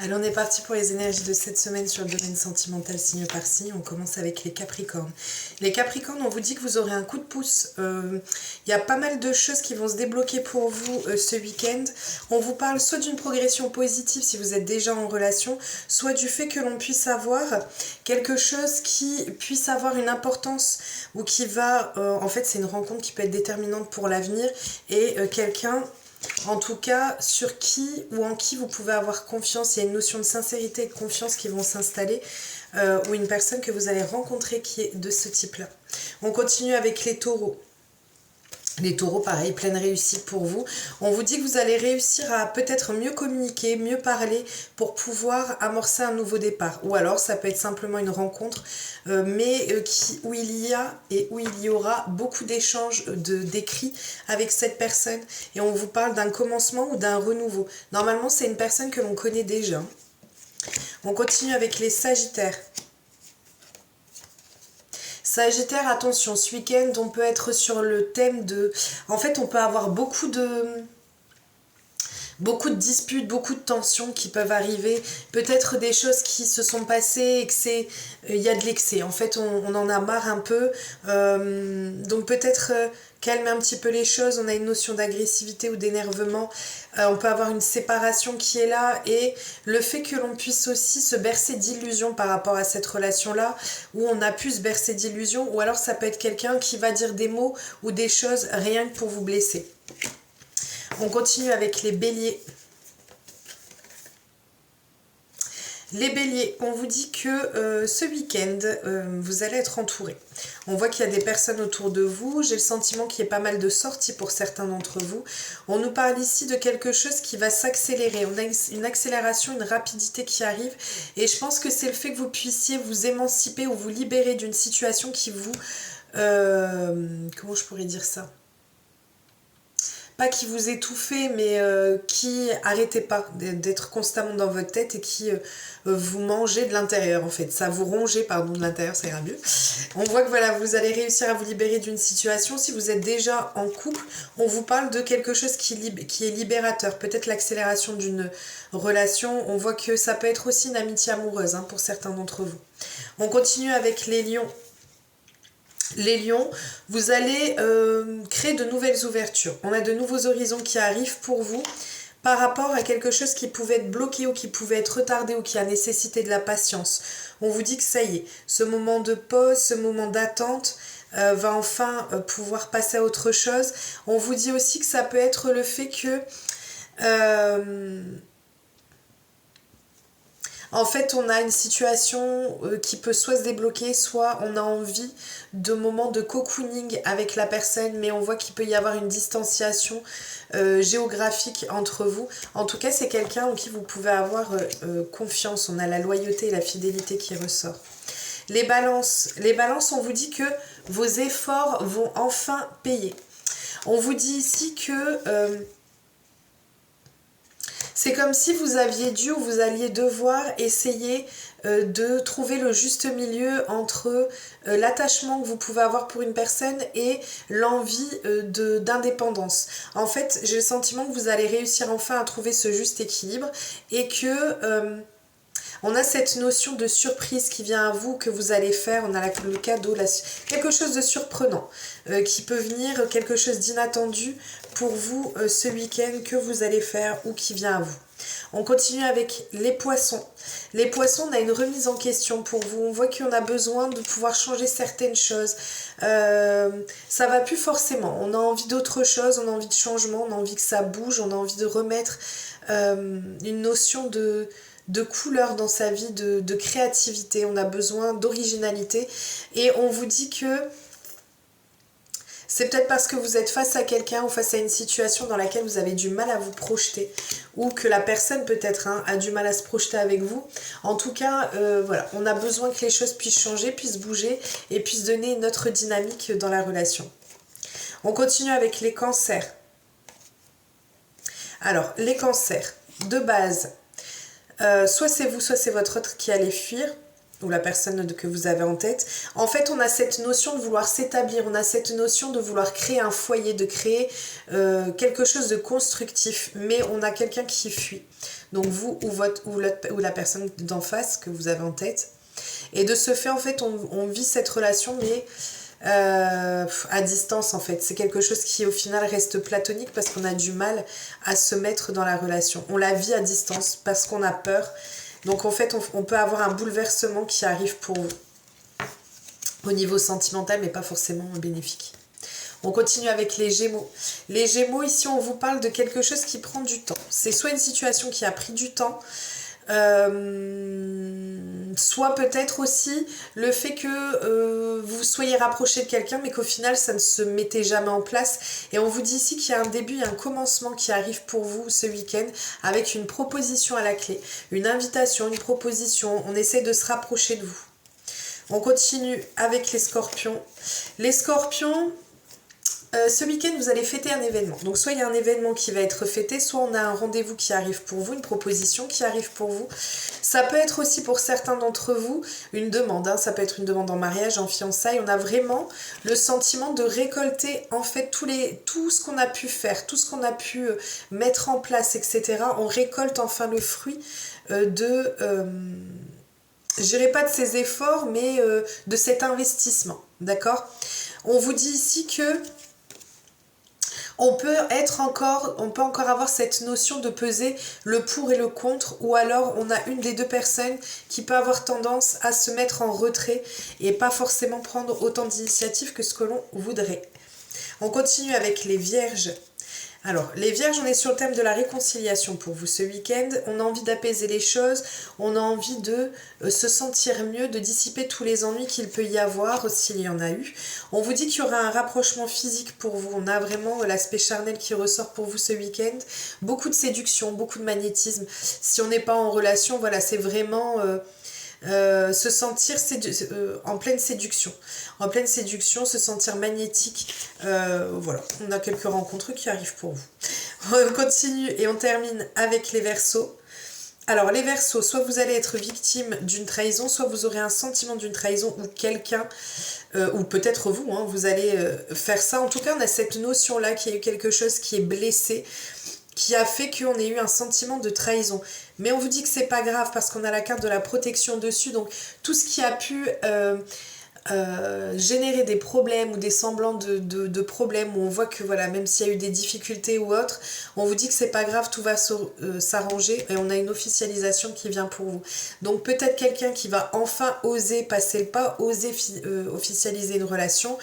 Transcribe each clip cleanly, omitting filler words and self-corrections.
Alors on est parti pour les énergies de cette semaine sur le domaine sentimental signe par signe. On commence avec les Capricornes. Les Capricornes, on vous dit que vous aurez un coup de pouce. Il y a pas mal de choses qui vont se débloquer pour vous ce week-end. On vous parle soit d'une progression positive si vous êtes déjà en relation, soit du fait que l'on puisse avoir quelque chose qui puisse avoir une importance ou qui va... en fait, c'est une rencontre qui peut être déterminante pour l'avenir et quelqu'un... En tout cas, sur qui ou en qui vous pouvez avoir confiance, il y a une notion de sincérité et de confiance qui vont s'installer, ou une personne que vous allez rencontrer qui est de ce type-là. On continue avec les taureaux. Les taureaux, pareil, pleine réussite pour vous. On vous dit que vous allez réussir à peut-être mieux communiquer, mieux parler pour pouvoir amorcer un nouveau départ. Ou alors, ça peut être simplement une rencontre, où il y a et où il y aura beaucoup d'échanges d'écrits avec cette personne. Et on vous parle d'un commencement ou d'un renouveau. Normalement, c'est une personne que l'on connaît déjà. On continue avec les sagittaires. Sagittaire, attention, ce week-end, on peut être sur le thème de... En fait, on peut avoir beaucoup de disputes, beaucoup de tensions qui peuvent arriver, peut-être des choses qui se sont passées et que c'est... Il y a de l'excès, en fait on en a marre un peu, donc peut-être calmer un petit peu les choses, on a une notion d'agressivité ou d'énervement, on peut avoir une séparation qui est là et le fait que l'on puisse aussi se bercer d'illusions par rapport à cette relation-là, où on a pu se bercer d'illusions, ou alors ça peut être quelqu'un qui va dire des mots ou des choses rien que pour vous blesser. On continue avec les béliers. Les béliers, on vous dit que ce week-end, vous allez être entourés. On voit qu'il y a des personnes autour de vous. J'ai le sentiment qu'il y a pas mal de sorties pour certains d'entre vous. On nous parle ici de quelque chose qui va s'accélérer. On a une accélération, une rapidité qui arrive. Et je pense que c'est le fait que vous puissiez vous émanciper ou vous libérer d'une situation qui vous... comment je pourrais dire ça ? Pas qui vous étouffez, mais qui arrêtez pas d'être constamment dans votre tête et qui vous mangez de l'intérieur en fait. Ça vous rongez, pardon, de l'intérieur, ça ira mieux. On voit que voilà, vous allez réussir à vous libérer d'une situation. Si vous êtes déjà en couple, on vous parle de quelque chose qui est libérateur. Peut-être l'accélération d'une relation. On voit que ça peut être aussi une amitié amoureuse pour certains d'entre vous. On continue avec les lions. Les lions, vous allez créer de nouvelles ouvertures. On a de nouveaux horizons qui arrivent pour vous par rapport à quelque chose qui pouvait être bloqué ou qui pouvait être retardé ou qui a nécessité de la patience. On vous dit que ça y est, ce moment de pause, ce moment d'attente va enfin pouvoir passer à autre chose. On vous dit aussi que ça peut être le fait que... en fait, on a une situation qui peut soit se débloquer, soit on a envie de moments de cocooning avec la personne, mais on voit qu'il peut y avoir une distanciation géographique entre vous. En tout cas, c'est quelqu'un en qui vous pouvez avoir confiance. On a la loyauté et la fidélité qui ressort. Les balances, on vous dit que vos efforts vont enfin payer. On vous dit ici que... c'est comme si vous aviez dû ou vous alliez devoir essayer de trouver le juste milieu entre l'attachement que vous pouvez avoir pour une personne et l'envie d'indépendance. En fait, j'ai le sentiment que vous allez réussir enfin à trouver ce juste équilibre et que... on a cette notion de surprise qui vient à vous, que vous allez faire. On a le cadeau, quelque chose de surprenant qui peut venir, quelque chose d'inattendu pour vous ce week-end que vous allez faire ou qui vient à vous. On continue avec les poissons. Les poissons, on a une remise en question pour vous. On voit qu'on a besoin de pouvoir changer certaines choses. Ça va plus forcément. On a envie d'autre chose, on a envie de changement, on a envie que ça bouge, on a envie de remettre une notion de couleur dans sa vie, de créativité, on a besoin d'originalité et on vous dit que c'est peut-être parce que vous êtes face à quelqu'un ou face à une situation dans laquelle vous avez du mal à vous projeter ou que la personne peut-être a du mal à se projeter avec vous. En tout cas, voilà, on a besoin que les choses puissent changer, puissent bouger et puissent donner une autre dynamique dans la relation. On continue avec les cancers. Alors, les cancers, de base... soit c'est vous, soit c'est votre autre qui allez fuir. ou la personne que vous avez en tête. En fait, on a cette notion de vouloir s'établir, on a cette notion de vouloir créer un foyer, de créer quelque chose de constructif, mais on a quelqu'un qui fuit. Donc vous ou la personne d'en face que vous avez en tête. Et de ce fait, en fait, on vit cette relation, mais à distance, en fait. C'est quelque chose qui, au final, reste platonique parce qu'on a du mal à se mettre dans la relation. On la vit à distance parce qu'on a peur. Donc en fait, on peut avoir un bouleversement qui arrive pour vous. Au niveau sentimental, mais pas forcément bénéfique. On continue avec les Gémeaux. Les Gémeaux, ici, on vous parle de quelque chose qui prend du temps. C'est soit une situation qui a pris du temps, soit peut-être aussi le fait que vous soyez rapproché de quelqu'un mais qu'au final ça ne se mettait jamais en place, et on vous dit ici qu'il y a un début, il y a un commencement qui arrive pour vous ce week-end avec une proposition à la clé, une invitation, une proposition, on essaie de se rapprocher de vous. On continue avec les Scorpions. Les Scorpions, ce week-end, vous allez fêter un événement. Donc, soit il y a un événement qui va être fêté, soit on a un rendez-vous qui arrive pour vous, une proposition qui arrive pour vous. Ça peut être aussi pour certains d'entre vous une demande. Hein. Ça peut être une demande en mariage, en fiançailles. On a vraiment le sentiment de récolter, en fait, tout ce qu'on a pu faire, tout ce qu'on a pu mettre en place, etc. On récolte enfin le fruit de... je dirais pas de ces efforts, mais de cet investissement. D'accord ? On vous dit ici que on peut encore avoir cette notion de peser le pour et le contre, ou alors on a une des deux personnes qui peut avoir tendance à se mettre en retrait et pas forcément prendre autant d'initiatives que ce que l'on voudrait. On continue avec les Vierges. Alors, les Vierges, on est sur le thème de la réconciliation pour vous ce week-end. On a envie d'apaiser les choses, on a envie de se sentir mieux, de dissiper tous les ennuis qu'il peut y avoir, s'il y en a eu. On vous dit qu'il y aura un rapprochement physique pour vous. On a vraiment l'aspect charnel qui ressort pour vous ce week-end. Beaucoup de séduction, beaucoup de magnétisme. Si on n'est pas en relation, voilà, c'est vraiment... se sentir en pleine séduction. En pleine séduction, se sentir magnétique. Voilà, on a quelques rencontres qui arrivent pour vous. On continue et on termine avec les Verseaux. Alors les Verseaux, soit vous allez être victime d'une trahison, soit vous aurez un sentiment d'une trahison ou quelqu'un, ou peut-être vous, hein, vous allez faire ça. En tout cas, on a cette notion-là qu'il y a eu quelque chose qui est blessé, qui a fait qu'on ait eu un sentiment de trahison. Mais on vous dit que c'est pas grave parce qu'on a la carte de la protection dessus, donc tout ce qui a pu générer des problèmes ou des semblants de problèmes où on voit que voilà, même s'il y a eu des difficultés ou autres, on vous dit que c'est pas grave, tout va s'arranger, et on a une officialisation qui vient pour vous. Donc peut-être quelqu'un qui va enfin oser passer le pas, oser officialiser une relation.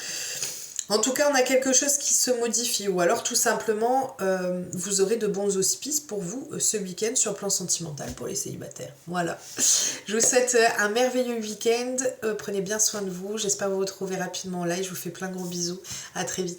En tout cas, on a quelque chose qui se modifie, ou alors tout simplement, vous aurez de bons auspices pour vous ce week-end sur le plan sentimental pour les célibataires. Voilà. Je vous souhaite un merveilleux week-end. Prenez bien soin de vous. J'espère vous retrouver rapidement en live. Je vous fais plein de gros bisous. À très vite.